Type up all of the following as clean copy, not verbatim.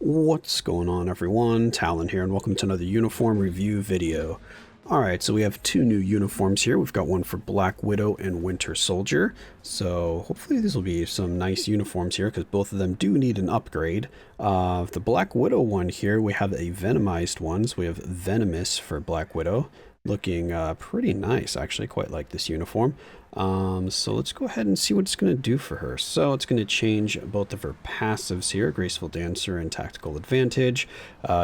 What's going on, everyone? Talen here, and welcome to another uniform review video. Alright, so we have two new uniforms here. We've got one for Black Widow and Winter Soldier. So hopefully these will be some nice uniforms here, because both of them do need an upgrade. The Black Widow one here, we have a Venomized one. So we have Venomous for Black Widow. Looking pretty nice, actually. Quite like this uniform. So let's go ahead and see what it's going to do for her. So it's going to change both of her passives here, Graceful Dancer and Tactical Advantage.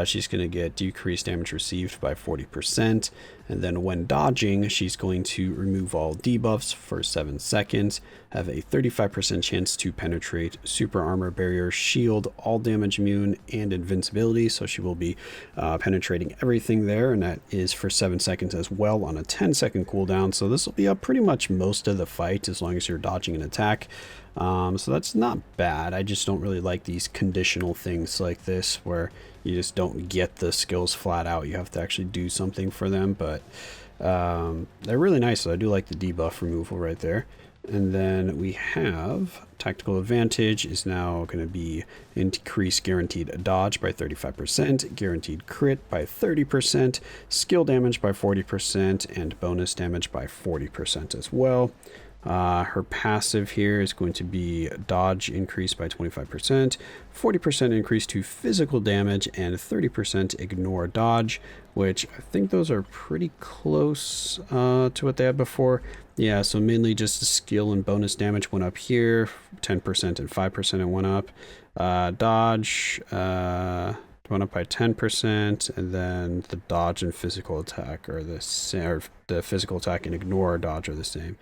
She's going to get decreased damage received by 40%. And then when dodging, she's going to remove all debuffs for 7 seconds, have a 35% chance to penetrate super armor, barrier, shield, all damage immune, and invincibility. So she will be penetrating everything there, and that is for 7 seconds as well on a 10-second cooldown. So this will be up pretty much most of the fight as long as you're dodging an attack. So that's not bad. I just don't really like these conditional things like this where you just don't get the skills flat out. You have to actually do something for them, but they're really nice. So I do like the debuff removal right there. And then we have Tactical Advantage is now going to be increase guaranteed dodge by 35%, guaranteed crit by 30%, skill damage by 40%, and bonus damage by 40% as well. Her passive here is going to be dodge increase by 25%, 40% increase to physical damage, and 30% ignore dodge, which I think those are pretty close to what they had before. Yeah, so mainly just the skill and bonus damage went up here, 10% and 5% it went up. Dodge went up by 10%, and then the dodge and physical attack are the same, or the physical attack and ignore dodge are the same.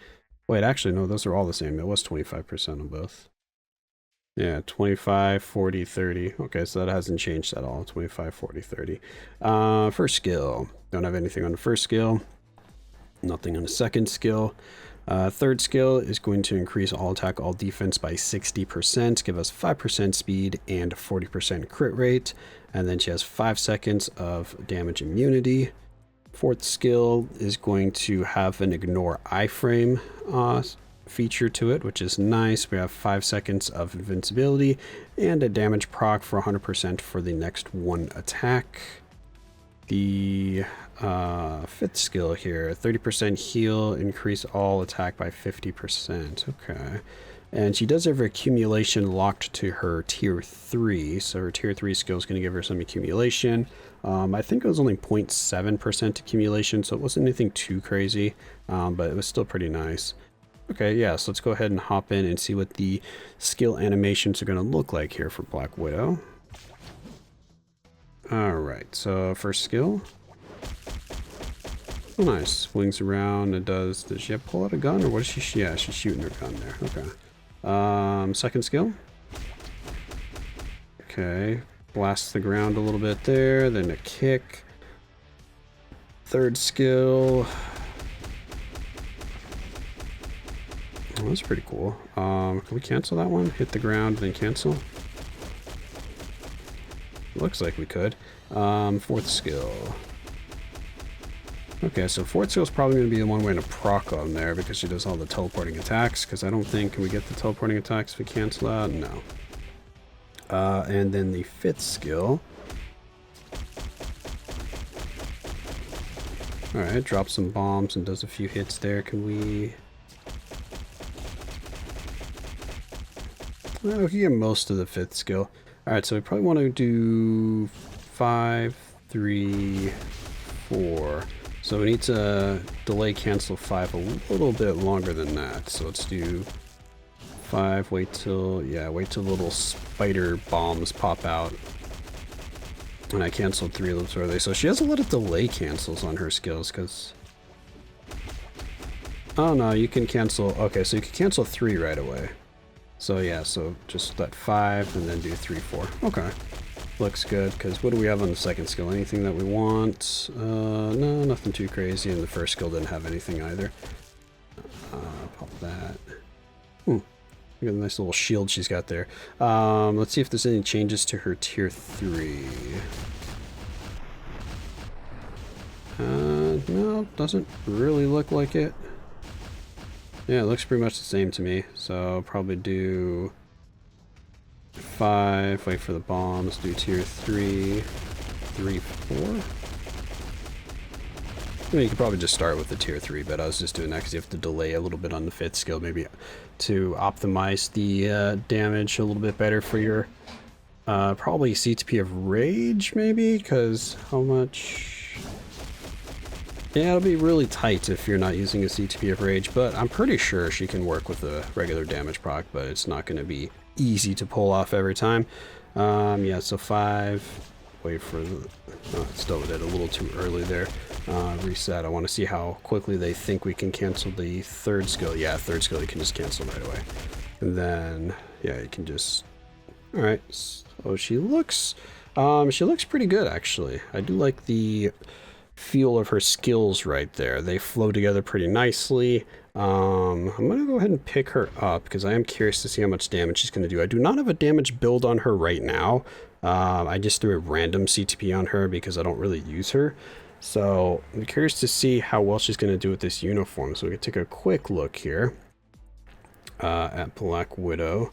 Wait, actually, no, those are all the same. It was 25% on both. Yeah, 25, 40, 30. Okay, so that hasn't changed at all. 25, 40, 30. First skill. Don't have anything on the first skill. Nothing on the second skill. Third skill is going to increase all attack, all defense by 60%, give us 5% speed and 40% crit rate. And then she has 5 seconds of damage immunity. Fourth skill is going to have an ignore iframe feature to it, which is nice. We have 5 seconds of invincibility and a damage proc for 100% for the next one attack. The fifth skill here, 30% heal, increase all attack by 50%. Okay. And she does have her accumulation locked to her tier 3. So her tier 3 skill is going to give her some accumulation. I think it was only 0.7% accumulation, so it wasn't anything too crazy, but it was still pretty nice. Okay, yeah, so let's go ahead and hop in and see what the skill animations are going to look like here for Black Widow. Alright, so first skill. Oh, nice. Swings around and does she have pull out a gun, or what is she? Yeah, she's shooting her gun there. Okay. Second skill. Okay. Blasts the ground a little bit there, then a kick. Third skill. Oh, that's pretty cool. Can we cancel that one? Hit the ground, then cancel? Looks like we could. Fourth skill. Okay, so fourth skill is probably going to be the one we're going to proc on there because she does all the teleporting attacks, because I don't think, can we get the teleporting attacks if we cancel that? No. And then the fifth skill. Alright, drops some bombs and does a few hits there. Can we... Well, we can get most of the fifth skill. Alright, so we probably want to do 5, 3, 4. So we need to delay cancel 5 a little bit longer than that. So let's do 5, wait till little spider bombs pop out. And I canceled 3 of those early. So she has a lot of delay cancels on her skills, because... Oh no, you can cancel... Okay, so you can cancel 3 right away. So yeah, so just let 5 and then do 3, 4. Okay. Looks good, because what do we have on the second skill? Anything that we want? No, nothing too crazy, and the first skill didn't have anything either. Pop that. Look at the nice little shield she's got there. Let's see if there's any changes to her tier 3. No, doesn't really look like it. Yeah, it looks pretty much the same to me, so I'll probably do 5, wait for the bombs, do tier 3, 3, 4. I mean, you could probably just start with the tier 3, but I was just doing that because you have to delay a little bit on the 5th skill, maybe to optimize the damage a little bit better for your probably CTP of Rage, maybe, because how much... Yeah, it'll be really tight if you're not using a CTP of Rage, but I'm pretty sure she can work with a regular damage proc, but it's not going to be easy to pull off every time. Yeah, so 5, wait for the... still did a little too early there. Reset, I want to see how quickly they think we can cancel the 3rd skill. Yeah, 3rd skill you can just cancel right away. And then, yeah, you can just... Alright, so she looks pretty good, actually. I do like the feel of her skills right there. They flow together pretty nicely. I'm gonna go ahead and pick her up because I am curious to see how much damage she's gonna do. I do not have a damage build on her right now. I just threw a random CTP on her because I don't really use her. So I'm curious to see how well she's gonna do with this uniform. So we can take a quick look here at Black Widow.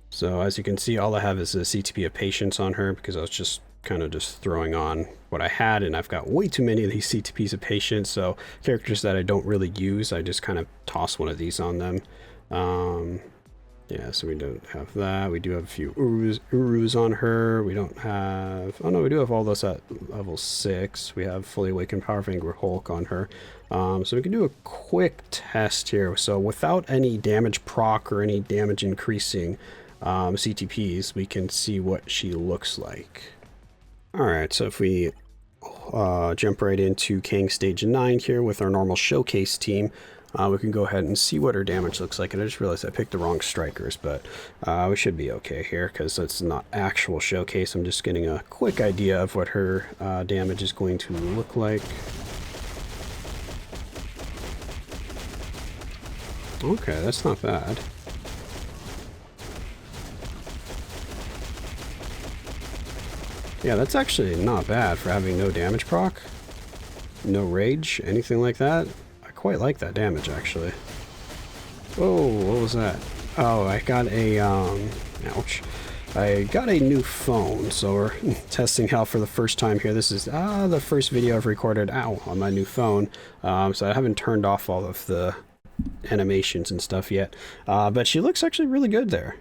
So as you can see, all I have is a CTP of Patience on her because I was just kind of just throwing on what I had, and I've got way too many of these CTPs of Patience, so characters that I don't really use, I just kind of toss one of these on them. Yeah, so we don't have that. We do have a few Urus on her. We don't have... Oh no, we do have all those at level 6. We have Fully Awakened Power of Angry Hulk on her. So we can do a quick test here. So without any damage proc or any damage increasing CTPs, we can see what she looks like. Alright, so if we jump right into Kang Stage 9 here with our normal showcase team, we can go ahead and see what her damage looks like. And I just realized I picked the wrong strikers, but we should be okay here because it's not actual showcase. I'm just getting a quick idea of what her damage is going to look like. Okay, that's not bad. Yeah, that's actually not bad for having no damage proc, no rage, anything like that. I quite like that damage, actually. Whoa, what was that? Oh, I got a, ouch. I got a new phone, so we're testing out for the first time here. This is the first video I've recorded, on my new phone. So I haven't turned off all of the animations and stuff yet. But she looks actually really good there.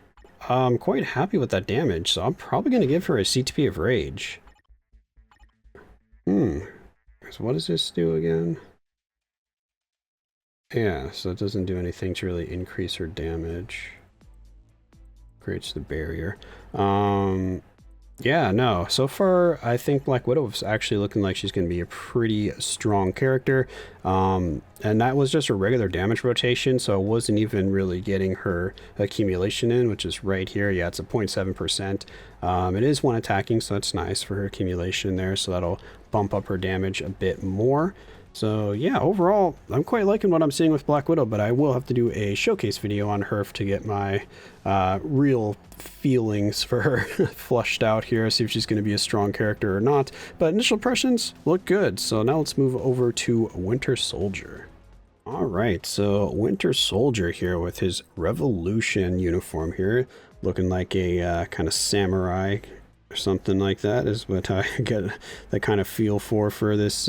I'm quite happy with that damage, so I'm probably going to give her a CTP of Rage. So what does this do again? Yeah, so it doesn't do anything to really increase her damage. Creates the barrier. Yeah, no, so far I think Black Widow is actually looking like she's going to be a pretty strong character. And that was just a regular damage rotation, so I wasn't even really getting her accumulation in, which is right here. Yeah, it's a 0.7%. It is one attacking, so that's nice for her accumulation there, so that'll bump up her damage a bit more. So yeah, overall, I'm quite liking what I'm seeing with Black Widow, but I will have to do a showcase video on her to get my real feelings for her flushed out here, see if she's going to be a strong character or not. But initial impressions look good, so now let's move over to Winter Soldier. Alright, so Winter Soldier here with his Revolution uniform here, looking like a kind of samurai or something like that is what I get the kind of feel for this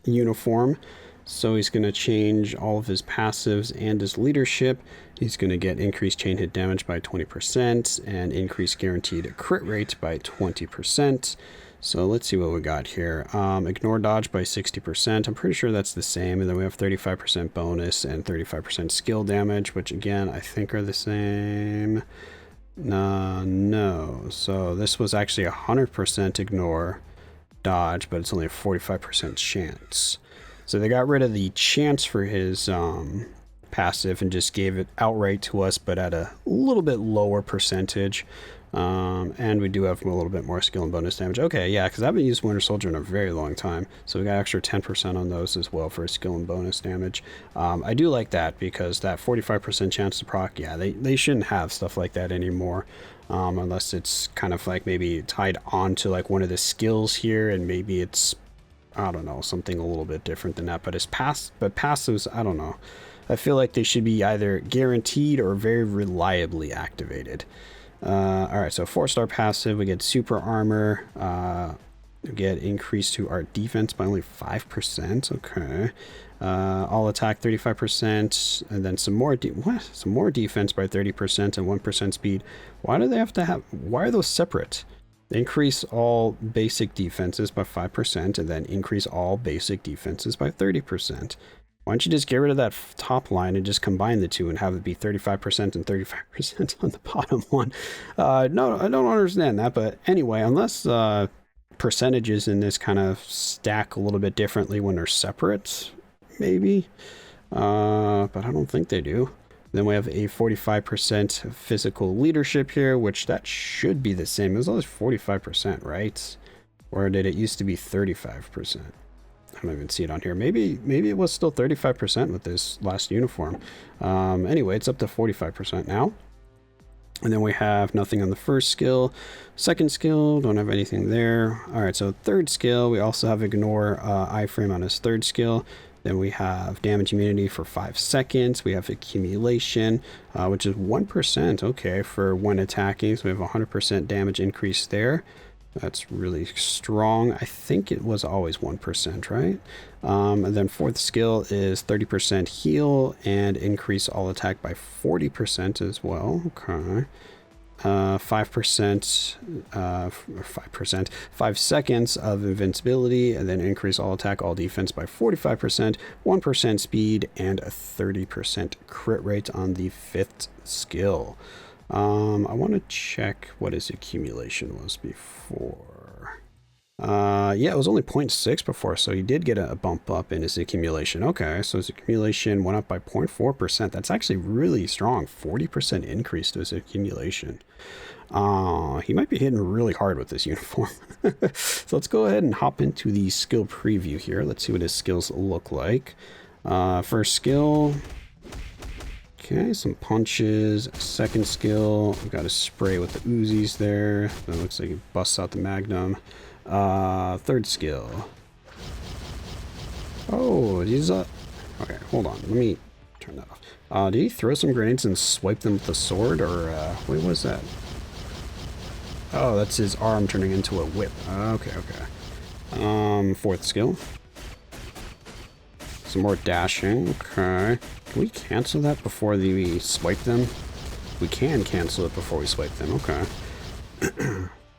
uniform. So he's going to change all of his passives and his leadership. He's going to get increased chain hit damage by 20% and increased guaranteed crit rate by 20%. So let's see what we got here. Ignore dodge by 60%. I'm pretty sure that's the same. And then we have 35% bonus and 35% skill damage, which again, I think are the same. No. So this was actually 100% ignore dodge, but it's only a 45% chance. So they got rid of the chance for his passive and just gave it outright to us, but at a little bit lower percentage. And we do have a little bit more skill and bonus damage. Okay, yeah, because I haven't used Winter Soldier in a very long time. So we got extra 10% on those as well for skill and bonus damage. I do like that because that 45% chance to proc, yeah, they shouldn't have stuff like that anymore. Unless it's kind of like maybe tied on to like one of the skills here, and maybe it's, I don't know, something a little bit different than that. But passives, I don't know. I feel like they should be either guaranteed or very reliably activated. All right, so 4-star passive, we get super armor. We get increase to our defense by only 5%. Okay. All attack 35%, and then some more some more defense by 30% and 1% speed. Why do they have to have? Why are those separate? They increase all basic defenses by 5%, and then increase all basic defenses by 30%. Why don't you just get rid of that top line and just combine the two and have it be 35% and 35% on the bottom one? No, I don't understand that. But anyway, unless percentages in this kind of stack a little bit differently when they're separate, maybe. But I don't think they do. Then we have a 45% physical leadership here, which that should be the same. It was always 45%, right? Or did it used to be 35%? I don't even see it on here. Maybe it was still 35% with this last uniform. Anyway, it's up to 45% now. And then we have nothing on the first skill. Second skill, don't have anything there. All right, so third skill, we also have ignore iframe on his third skill. Then we have damage immunity for 5 seconds. We have accumulation, which is 1%. Okay, for when attacking. So we have 100% damage increase there. That's really strong. I think it was always 1%, right? And then fourth skill is 30% heal and increase all attack by 40% as well. Okay. 5%, 5 seconds of invincibility, and then increase all attack, all defense by 45%, 1% speed, and a 30% crit rate on the fifth skill. I want to check what his accumulation was before. Yeah, it was only 0.6 before, so he did get a bump up in his accumulation. Okay, so his accumulation went up by 0.4%. That's actually really strong. 40% increase to his accumulation. He might be hitting really hard with this uniform. So let's go ahead and hop into the skill preview here. Let's see what his skills look like. First skill... Okay, some punches. Second skill, we've got a spray with the Uzis there. That looks like it busts out the Magnum. Third skill. Oh, he's okay, hold on. Let me turn that off. Did he throw some grenades and swipe them with the sword, or what was that? Oh, that's his arm turning into a whip. Okay. Fourth skill. Some more dashing. Okay. Can we cancel that before we swipe them? We can cancel it before we swipe them. Okay.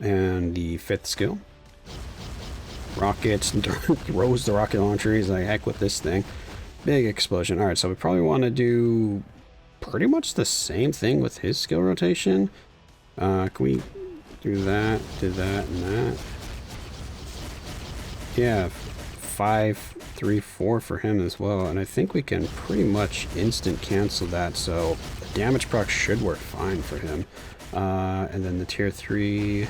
And the fifth skill. Rockets. Throws the rocket launcher. He's like, heck with this thing. Big explosion. Alright, so we probably want to do pretty much the same thing with his skill rotation. Can we do that, and that? Yeah. 5, 3, 4 for him as well, and I think we can pretty much instant cancel that, so the damage proc should work fine for him. And then the tier 3,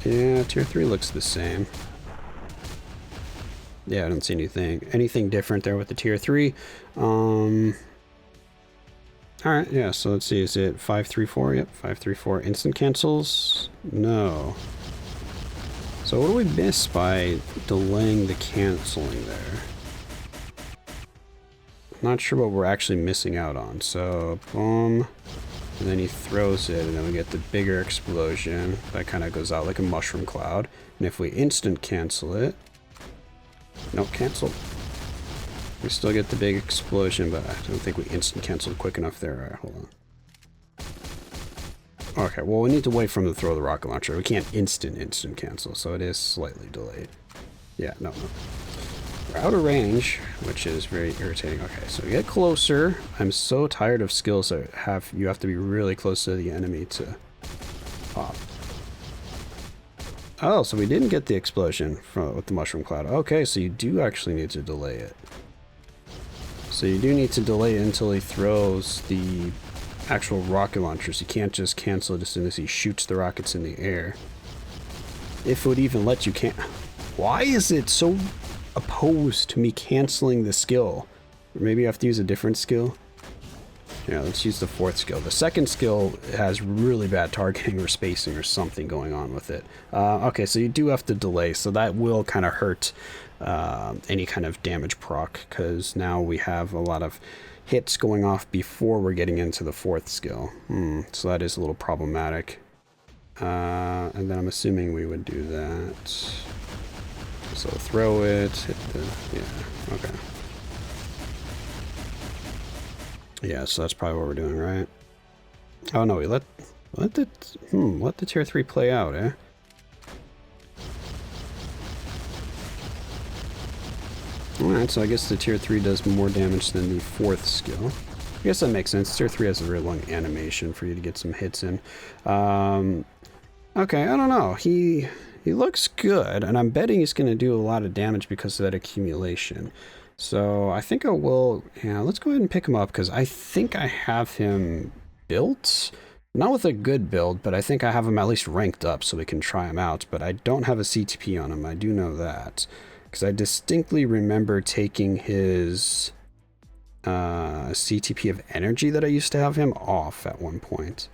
yeah, tier 3 looks the same. Yeah, I don't see anything different there with the tier 3. Alright, yeah, so let's see, is it 5, 3, 4? Yep, 5, 3, 4 instant cancels? No. So what do we miss by delaying the canceling there? Not sure what we're actually missing out on. So, boom. And then he throws it, and then we get the bigger explosion. That kind of goes out like a mushroom cloud. And if we instant cancel it... Nope, cancel. We still get the big explosion, but I don't think we instant canceled quick enough there. Alright, hold on. Okay, well, we need to wait for him to throw the rocket launcher. We can't instant cancel, so it is slightly delayed. Yeah, no. We're out of range, which is very irritating. Okay, so we get closer. I'm so tired of skills that you have to be really close to the enemy to pop. Oh, so we didn't get the explosion with the mushroom cloud. Okay, so you do actually need to delay it. So you do need to delay it until he throws the actual rocket launchers. You can't just cancel it as soon as he shoots the rockets in the air. If it would even let you Why is it so opposed to me canceling the skill? Or maybe I have to use a different skill? Yeah, let's use the fourth skill. The second skill has really bad targeting or spacing or something going on with it. Okay, so you do have to delay, so that will kind of hurt any kind of damage proc, because now we have a lot of hits going off before we're getting into the 4th skill. So that is a little problematic. And then I'm assuming we would do that. So throw it, hit the, yeah, okay. Yeah, so that's probably what we're doing, right? Oh no, we let the tier 3 play out, eh? Alright, so I guess the tier 3 does more damage than the 4th skill. I guess that makes sense. Tier 3 has a very long animation for you to get some hits in. Okay, I don't know. He looks good, and I'm betting he's going to do a lot of damage because of that accumulation. So I think I will, yeah, let's go ahead and pick him up, because I think I have him built. Not with a good build, but I think I have him at least ranked up so we can try him out. But I don't have a CTP on him, I do know that. Because I distinctly remember taking his CTP of energy that I used to have him off at one point.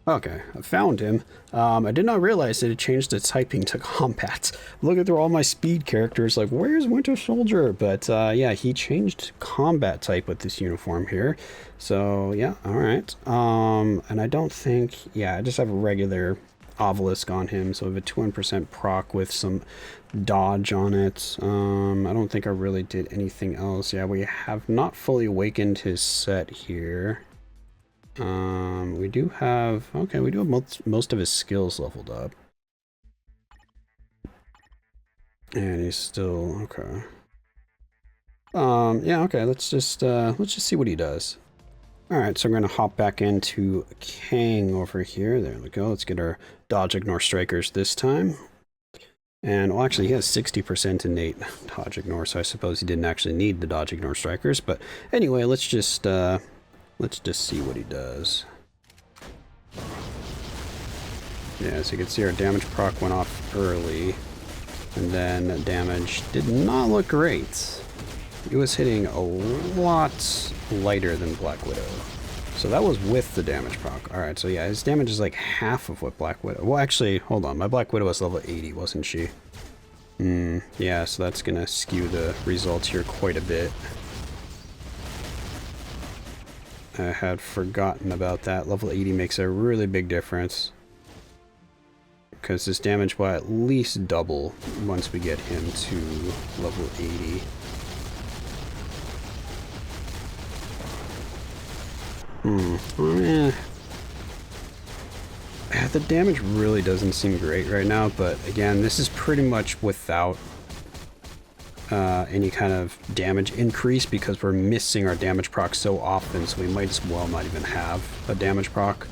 Okay, I found him. I did not realize that it changed the typing to combat. Looking through all my speed characters, like, where's Winter Soldier? But yeah, he changed combat type with this uniform here. So yeah, alright. And I don't think, yeah, I just have a regular obelisk on him, so I have a 200% proc with some dodge on it. I don't think I really did anything else. Yeah, we have not fully awakened his set here. We do have, okay, we do have most of his skills leveled up. And he's still, okay. Yeah, okay, let's just see what he does. Alright, so I'm going to hop back into Kang over here. There we go. Let's get our dodge ignore strikers this time. And, well, actually, he has 60% innate dodge ignore, so I suppose he didn't actually need the dodge ignore strikers. But anyway, let's just see what he does. Yeah, as you can see, our damage proc went off early. And then damage did not look great. He was hitting a lot lighter than Black Widow. So that was with the damage proc. Alright, so yeah, his damage is like half of what Black Widow... Well, actually, hold on. My Black Widow was level 80, wasn't she? Yeah, so that's gonna skew the results here quite a bit. I had forgotten about that. Level 80 makes a really big difference. Because this damage will at least double once we get him to level 80. The damage really doesn't seem great right now, but again, this is pretty much without any kind of damage increase because we're missing our damage proc so often, so we might as well not even have a damage proc.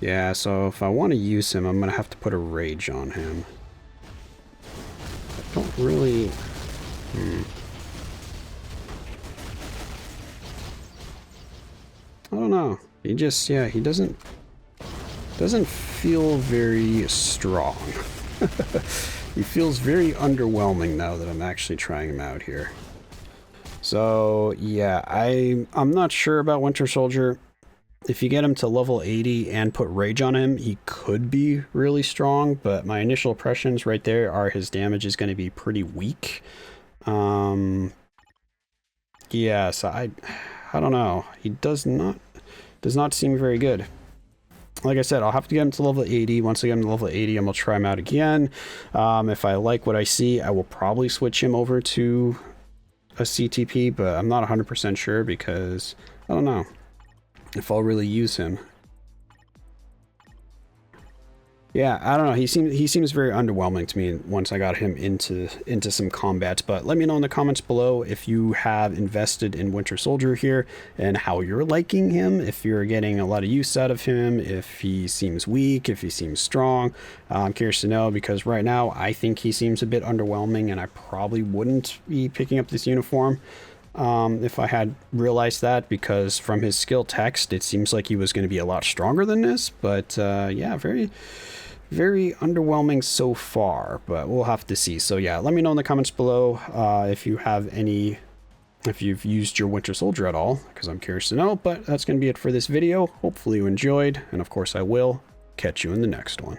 Yeah, so if I want to use him, I'm going to have to put a rage on him. I don't really... I don't know. He just, yeah, he doesn't feel very strong. He feels very underwhelming now that I'm actually trying him out here. So, yeah, I'm not sure about Winter Soldier. If you get him to level 80 and put Rage on him, he could be really strong, but my initial impressions right there are his damage is going to be pretty weak. Yeah, so I don't know. He does not seem very good. Like I said, I'll have to get him to level 80. Once I get him to level 80, I'm going to try him out again. If I like what I see, I will probably switch him over to a CTP, but I'm not 100% sure because I don't know if I'll really use him. Yeah, I don't know. He seems very underwhelming to me once I got him into some combat. But let me know in the comments below if you have invested in Winter Soldier here and how you're liking him, if you're getting a lot of use out of him, if he seems weak, if he seems strong. I'm curious to know because right now I think he seems a bit underwhelming and I probably wouldn't be picking up this uniform if I had realized that, because from his skill text it seems like he was going to be a lot stronger than this. But yeah, very underwhelming so far, but we'll have to see. So yeah, let me know in the comments below if you've used your Winter Soldier at all, because I'm curious to know. But that's going to be it for this video. Hopefully you enjoyed, and of course I will catch you in the next one.